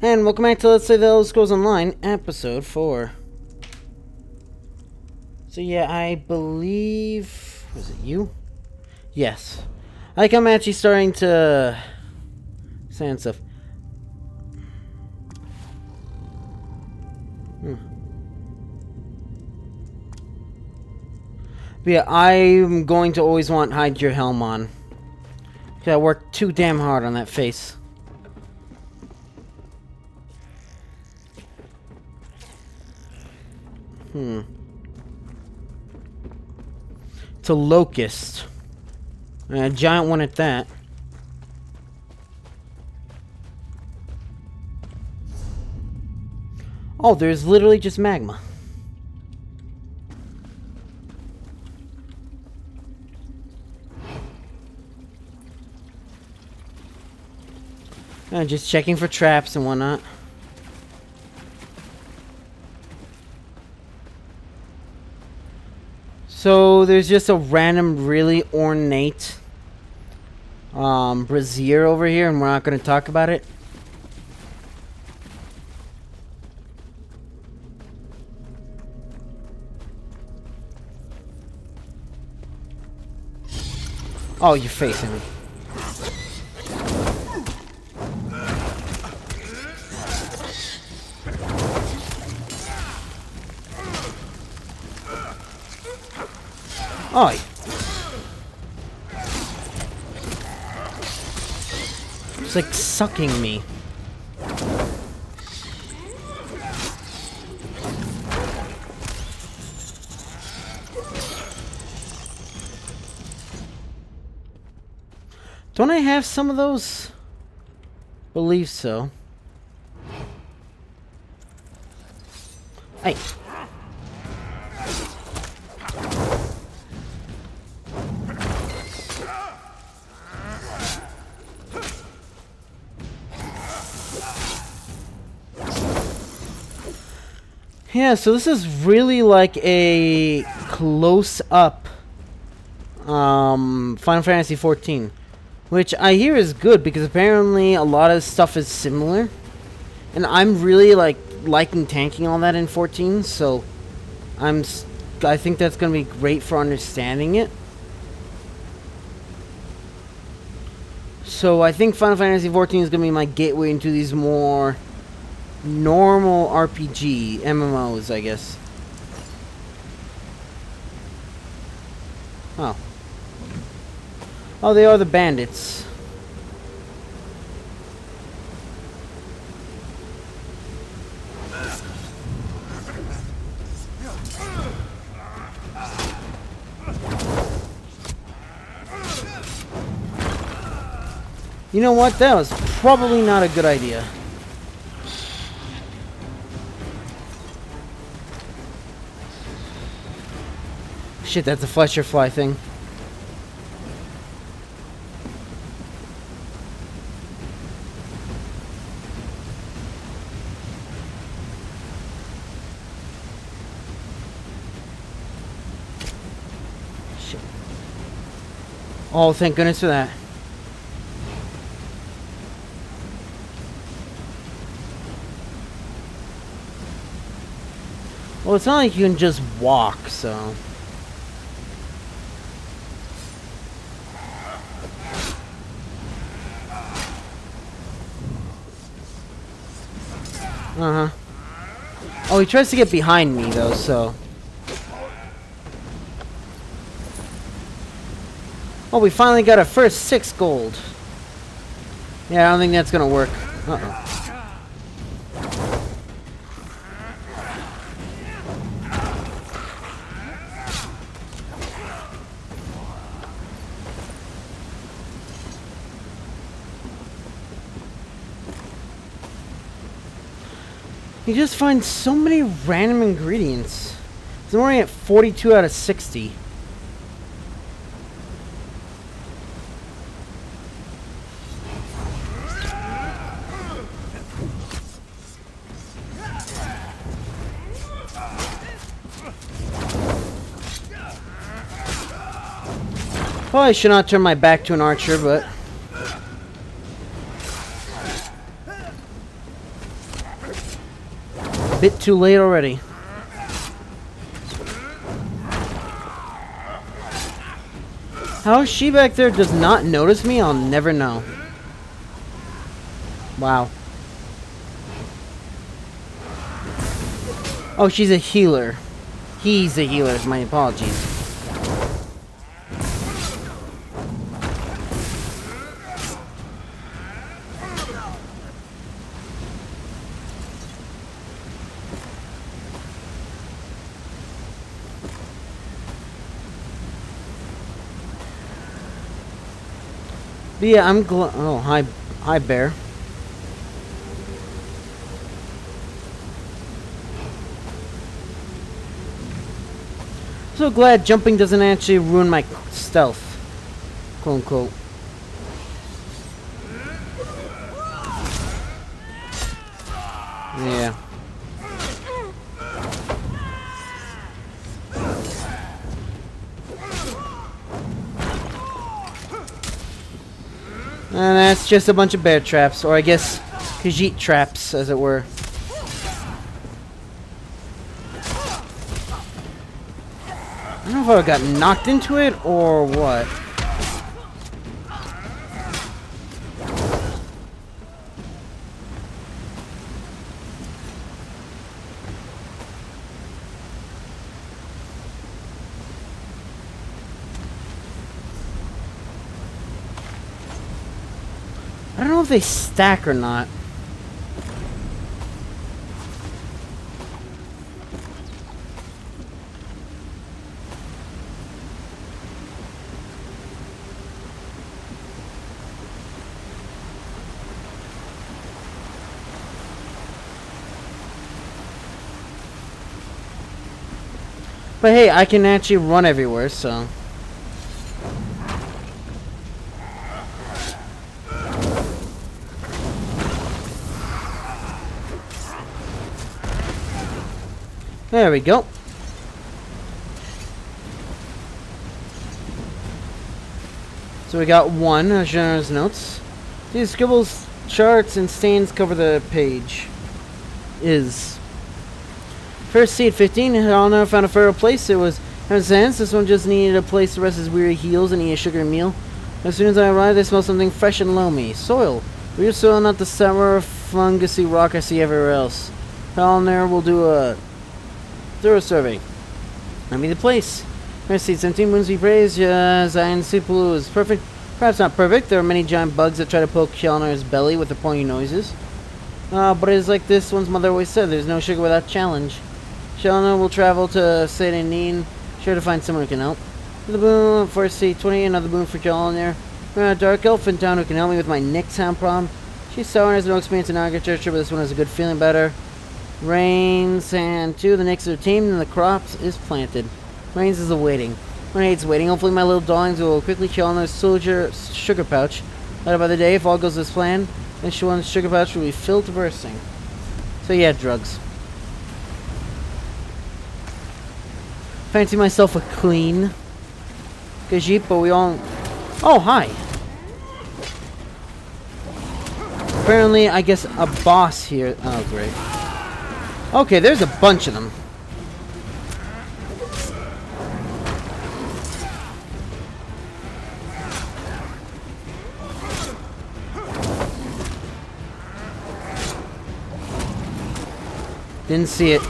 And welcome back to Let's Say The Elder Scrolls Online, Episode 4. So yeah, I believe... Was it you? Yes. I'm actually starting to... Saying stuff. But yeah, I'm going to always want hide your helm on. Because I worked too damn hard on that face. It's a locust. A giant one at that. Oh, there's literally just magma. Just checking for traps and whatnot. So there's just a random, really ornate brazier over here, and we're not going to talk about it. Oh, you're facing me. Oh. It's like sucking me. Don't I have some of those? Believe so. Hey. Yeah, so this is really like a close-up Final Fantasy 14, which I hear is good because apparently a lot of stuff is similar, and I'm really liking tanking all that in 14, so I think that's gonna be great for understanding it. So I think Final Fantasy 14 is gonna be my gateway into these more normal RPG MMOs, I guess. Oh. Oh, they are the bandits. You know what? That was probably not a good idea. Shit, that's a Fletcher fly thing. Shit. Oh, thank goodness for that. Well, it's not like you can just walk, so... Uh-huh. Oh, he tries to get behind me, though, so... Oh, we finally got our first 6 gold. Yeah, I don't think that's gonna work. Uh-oh. You just find so many random ingredients. I'm already at 42 out of 60. Probably should not turn my back to an archer, but... Bit too late already. How she back there does not notice me, I'll never know. Wow. Oh, she's a healer. He's a healer, my apologies. But yeah, I'm glad. Oh, hi, bear. So glad jumping doesn't actually ruin my stealth, quote unquote. Yeah. And that's just a bunch of bear traps, or I guess Khajiit traps, as it were. I don't know if I got knocked into it or what. I don't know if they stack or not. But hey, I can actually run everywhere, so... There we go. So we got one, General's notes. These scribbles, charts, and stains cover the page. First seed 15, Helena found a fair place. It was heaven's hands. This one just needed a place to rest his weary heels and eat a sugary meal. As soon as I arrived, I smelled something fresh and loamy. Soil. Real soil, not the sour, fungusy rock I see everywhere else. Helena will do a thorough survey. I mean the place. First seed 17, moons be praised. Zion Sipulu is perfect. Perhaps not perfect. There are many giant bugs that try to poke Helner's belly with their pointy noises. But it is like this one's mother always said, there's no sugar without challenge. Shelna will travel to Saint-Denis, sure to find someone who can help. The boon, first seat 20, another boon for Shelna there. A dark elf in town who can help me with my neck sound problem. She's sour and has no experience in agriculture, but this one has a good feeling about her. Rains, and 2, the Knicks are tamed and the crops is planted. Rains is awaiting. When hates waiting, hopefully my little darlings will quickly kill on their soldier sugar pouch. Later by the day, if all goes as planned, then one's sugar pouch will be filled to bursting. So yeah, drugs. Fancy myself a clean Khajiit, but we all... Oh, hi! Apparently, I guess a boss here... Oh, great. Okay, there's a bunch of them. Didn't see it.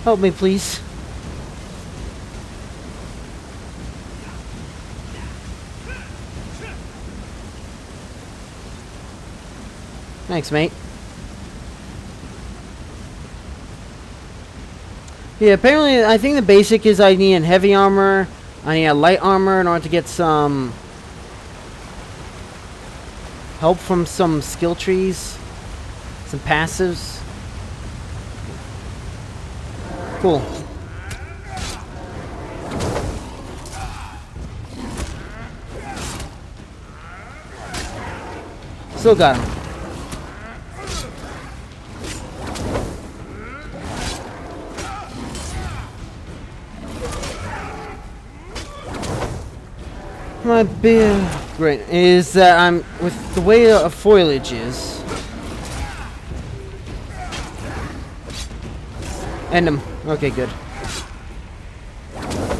Help me, please. Thanks, mate. Yeah, apparently, I think the basic is I need a heavy armor, I need a light armor in order to get some help from some skill trees, some passives. Cool. Still got him. My big great is that I'm with the way a foliage is. End him. Okay, good.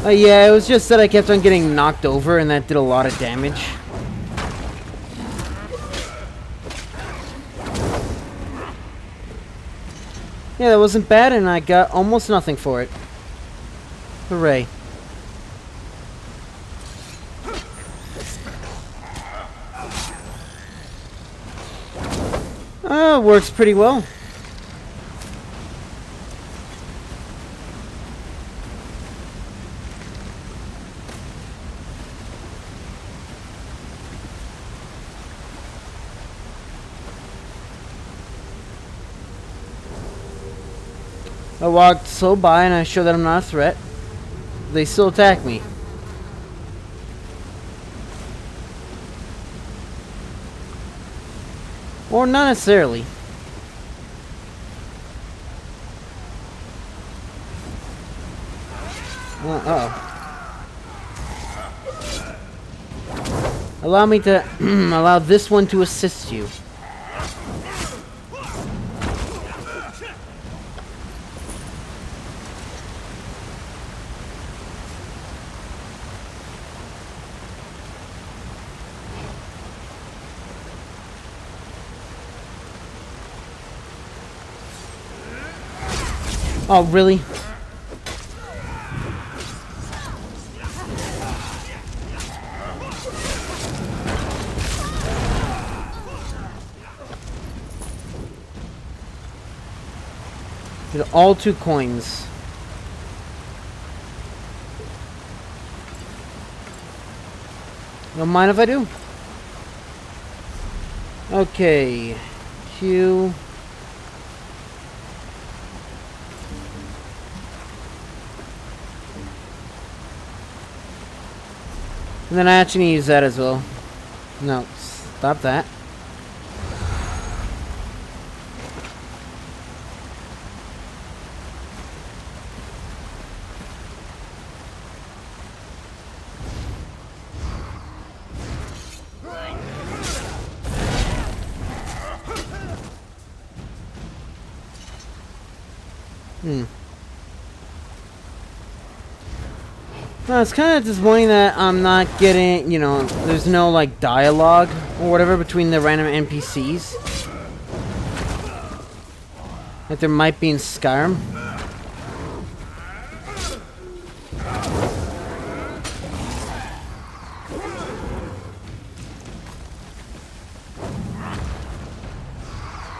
Yeah, it was just that I kept on getting knocked over, and that did a lot of damage. Yeah, that wasn't bad, and I got almost nothing for it. Hooray. Works pretty well. I walked slow by and I show that I'm not a threat. They still attack me. Or not necessarily. Uh-oh. Allow me to allow this one to assist you. Oh, really? Get all 2 coins. Don't mind if I do. Okay. Q. And then I actually need to use that as well. No, stop that. Well, it's kind of disappointing that I'm not getting, you know, there's no, like, dialogue or whatever between the random NPCs. Like there might be in Skyrim.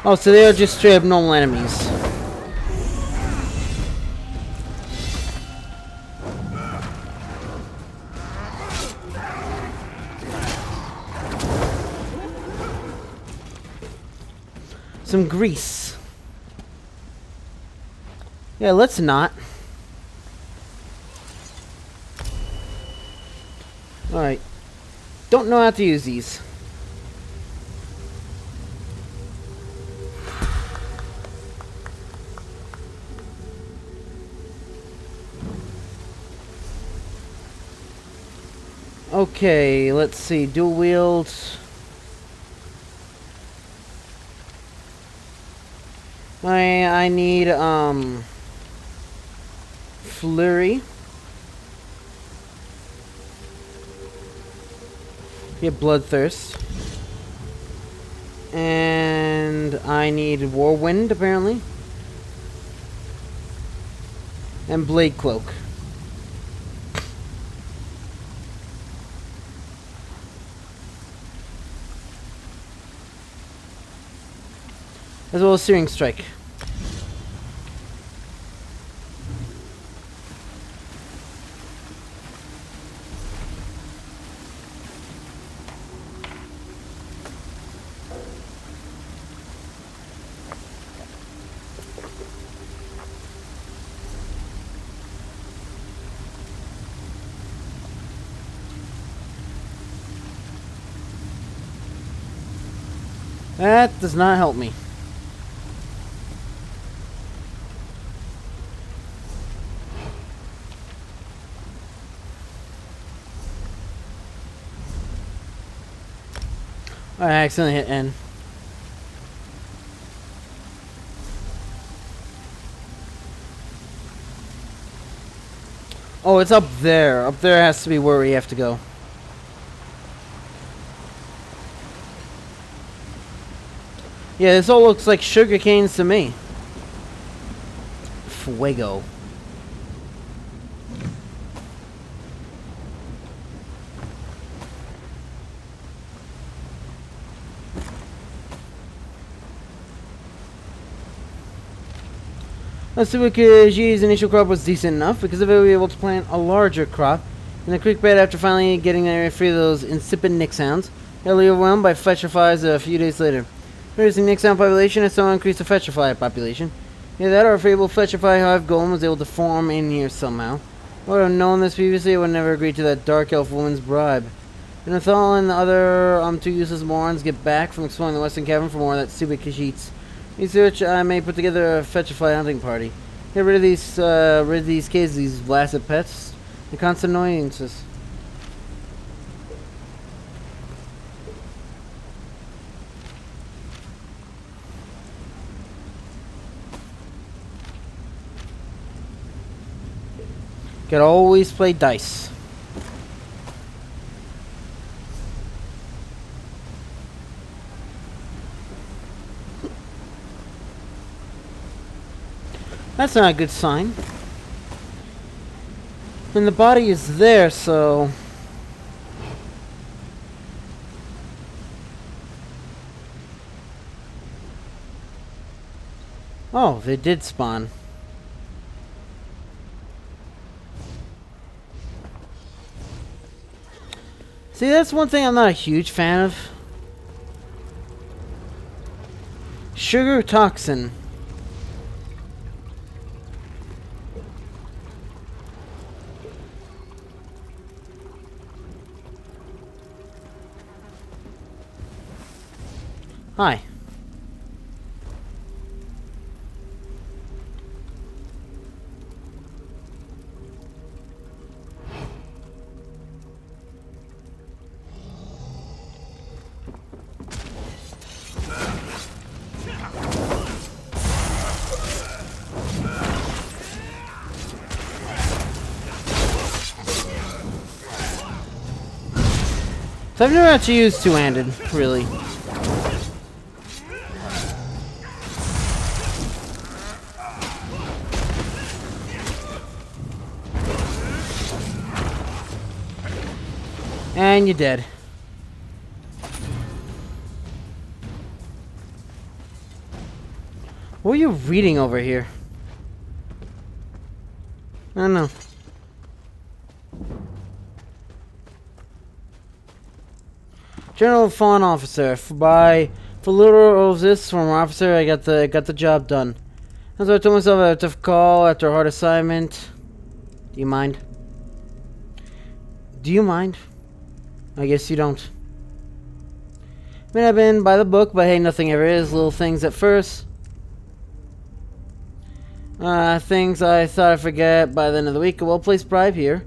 Oh, so they are just straight up normal enemies. Some grease. Yeah, let's not. Alright. Don't know how to use these. Okay, let's see. Dual wield. I need flurry. Get bloodthirst. And I need whirlwind apparently. And blade cloak. As well as searing strike. That does not help me. I accidentally hit N. Oh, it's up there. Up there has to be where we have to go. Yeah, this all looks like sugar canes to me. Fuego. Subakiji's initial crop was decent enough. Because of it, we were able to plant a larger crop in the creek bed after finally getting free of those insipid nick sounds. Got overwhelmed by fetriflies a few days later. Reducing nick sound population has somehow increased the fetrifly population. Either that or a fabled fetrifly hive golem was able to form in here somehow. I would have known this previously, I would never agree to that dark elf woman's bribe. And Nathal and the other two useless morons get back from exploring the western cavern for more of that stupid Khajiits. Research, I may put together a fetrifly hunting party. Get rid of these kids, these blasted pets. The constant annoyances. Gotta always play dice. That's not a good sign. And the body is there, so... Oh, they did spawn. See, that's one thing I'm not a huge fan of. Sugar toxin. Hi. So I've never actually used two-handed, really. And you're dead. What are you reading over here? I don't know. General Fawn Officer. For little of this former officer, I got the job done. That's what I told myself. I had a tough call after a hard assignment. Do you mind? Do you mind? I guess you don't. May not have been by the book, but hey, nothing ever is. Little things at first. Things I thought I'd forget by the end of the week. A well-placed bribe here.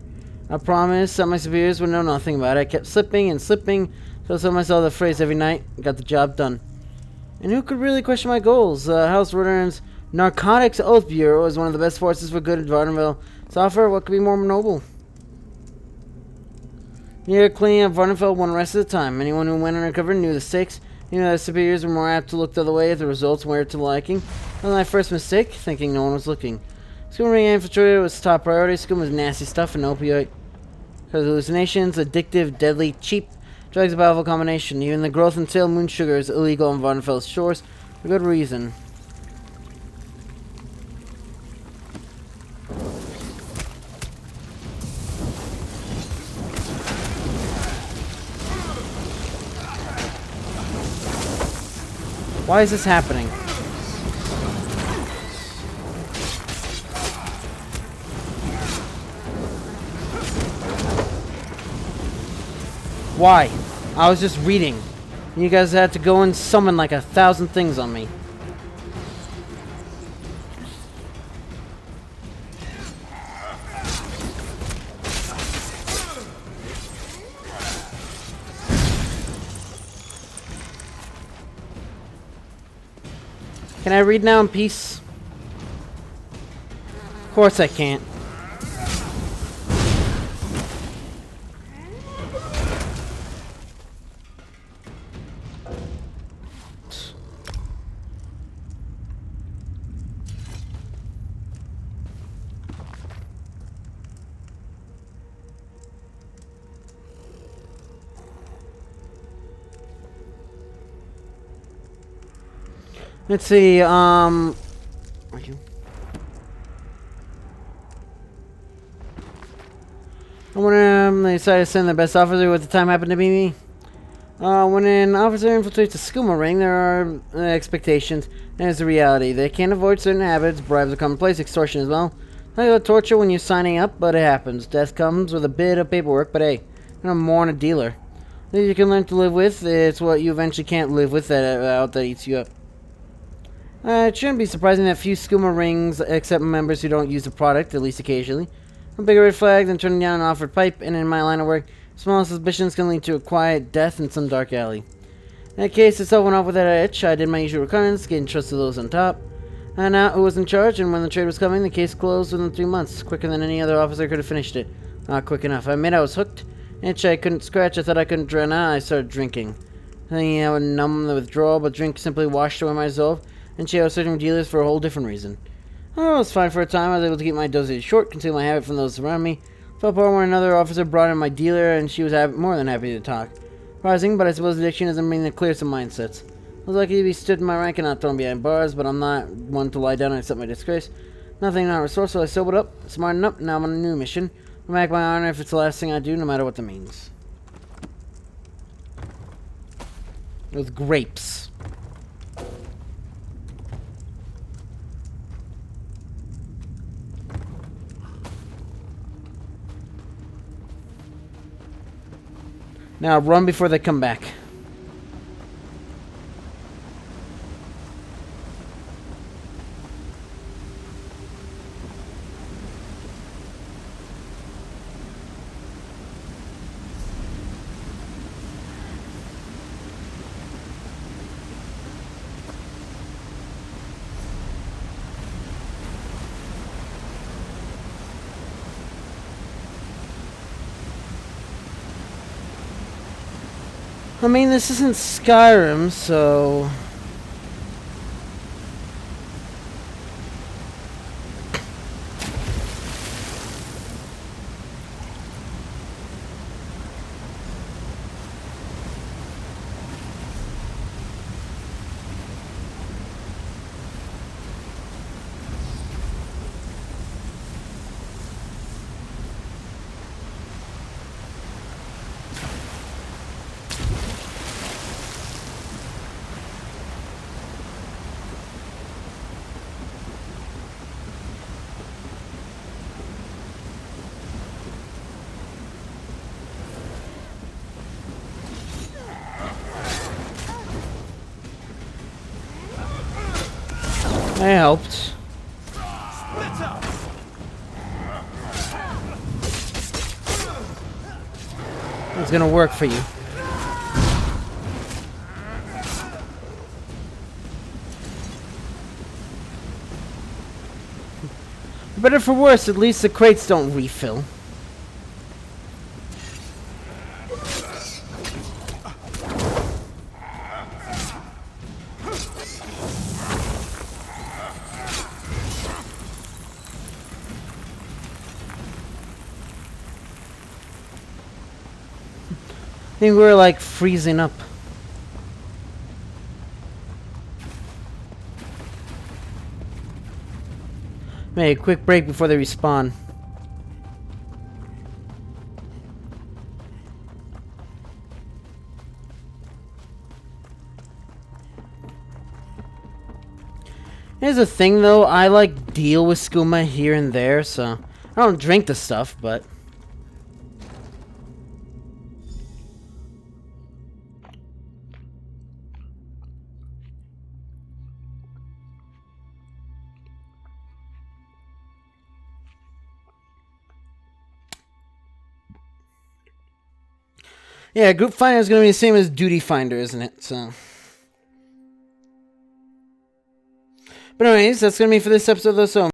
I promised that my superiors would know nothing about it. I kept slipping and slipping, so I told myself the phrase every night. Got the job done. And who could really question my goals? House Ruddern's Narcotics Oath Bureau is one of the best forces for good in Vardenville. To offer, what could be more noble? Near cleaning up Vardenfeld one arrest at a time. Anyone who went undercover knew the stakes. You know that superiors were more apt to look the other way if the results weren't to liking. That was my first mistake, thinking no one was looking. Scum ring infiltrator was top priority. Scum was nasty stuff and opioid. Hallucinations, addictive, deadly, cheap. Drugs a powerful combination. Even the growth and sale of moon sugar is illegal on Vardenfeld's shores for good reason. Why is this happening? Why? I was just reading. You guys had to go and summon like 1,000 things on me. Can I read now in peace? Of course I can't. Let's see, are you? I wonder they decided to send the best officer what the time happened to be me. When an officer infiltrates a skooma ring, there are expectations, and there's the reality. They can't avoid certain habits, bribes are commonplace, extortion as well. Like a torture when you're signing up, but it happens. Death comes with a bit of paperwork, but hey, I'm more than a dealer. That you can learn to live with, it's what you eventually can't live with that eats you up. It shouldn't be surprising that few skooma rings accept members who don't use the product, at least occasionally. A bigger red flag than turning down an offered pipe, and in my line of work, small suspicions can lead to a quiet death in some dark alley. In that case, itself went off without a hitch. I did my usual reconnaissance, getting trust of those on top. And out who was in charge, and when the trade was coming, the case closed within 3 months, quicker than any other officer could have finished it. Not quick enough. I admit I was hooked. An itch I couldn't scratch. I thought I couldn't drown out. I started drinking. Thinking I would numb the withdrawal, but drink simply washed away my resolve, and she was searching dealers for a whole different reason. Oh, it was fine for a time. I was able to keep my dosage short, conceal my habit from those around me. Felt poor when another officer brought in my dealer, and she was more than happy to talk. Surprising, but I suppose addiction doesn't mean to clear some mindsets. I was lucky to be stood in my rank and not thrown behind bars, but I'm not one to lie down and accept my disgrace. Nothing not resourceful. I sobered up, smartened up, now I'm on a new mission. I'll back my honor if it's the last thing I do, no matter what that means. With grapes. Now run before they come back. I mean, this isn't Skyrim, so... I helped. It's gonna work for you. Better for worse, at least the crates don't refill. I think we're like freezing up. Make a quick break before they respawn. Here's the thing though, I like deal with skooma here and there, so I don't drink the stuff, but yeah, group finder is going to be the same as duty finder, isn't it? So But anyways, that's going to be for this episode, though, so